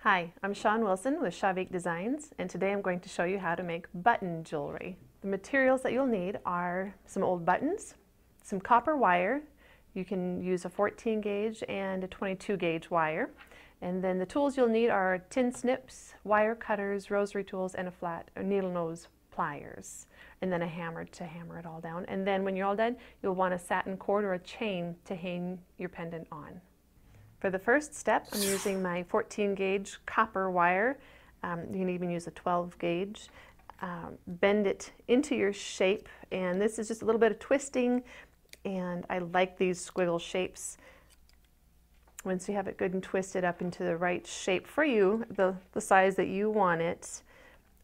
Hi, I'm Shawn Wilson with Shawn Designs, and today I'm going to show you how to make button jewelry. The materials that you'll need are some old buttons, some copper wire. You can use a 14 gauge and a 22 gauge wire. And then the tools you'll need are tin snips, wire cutters, rosary tools, and a flat needle nose pliers. And then a hammer to hammer it all down. And then when you're all done, you'll want a satin cord or a chain to hang your pendant on. For the first step, I'm using my 14 gauge copper wire. You can even use a 12 gauge. Bend it into your shape, and this is just a little bit of twisting, and I like these squiggle shapes. Once you have it good and twisted up into the right shape for you, the size that you want it,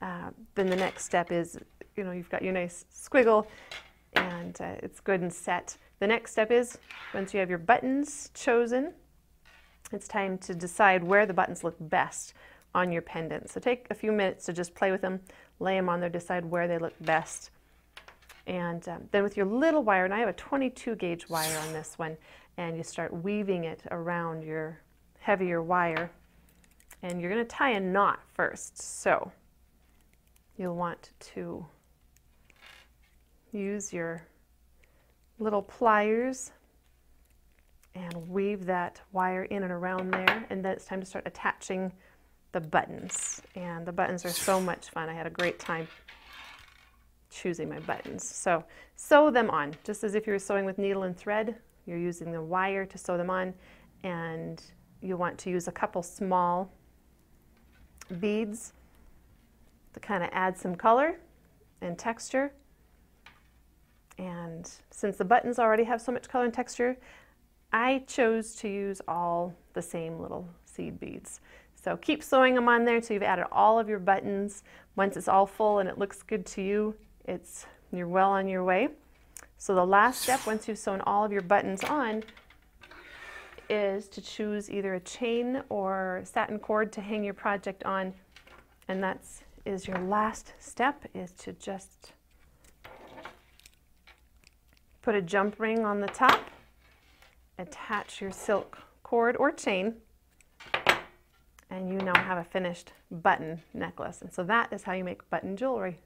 then the next step is, you've got your nice squiggle and it's good and set. The next step is, once you have your buttons chosen, it's time to decide where the buttons look best on your pendant. So take a few minutes to just play with them, lay them on there, decide where they look best. And then with your little wire, and I have a 22 gauge wire on this one, and you start weaving it around your heavier wire. And you're going to tie a knot first. So you'll want to use your little pliers and weave that wire in and around there, and then it's time to start attaching the buttons. And the buttons are so much fun. I had a great time choosing my buttons. So sew them on, just as if you were sewing with needle and thread. You're using the wire to sew them on, and you want to use a couple small beads to kind of add some color and texture. And since the buttons already have so much color and texture, I chose to use all the same little seed beads. So keep sewing them on there until you've added all of your buttons. Once it's all full and it looks good to you, you're well on your way. So the last step, once you've sewn all of your buttons on, is to choose either a chain or satin cord to hang your project on. And is your last step, is to just put a jump ring on the top, attach your silk cord or chain, and you now have a finished button necklace. And so that is how you make button jewelry.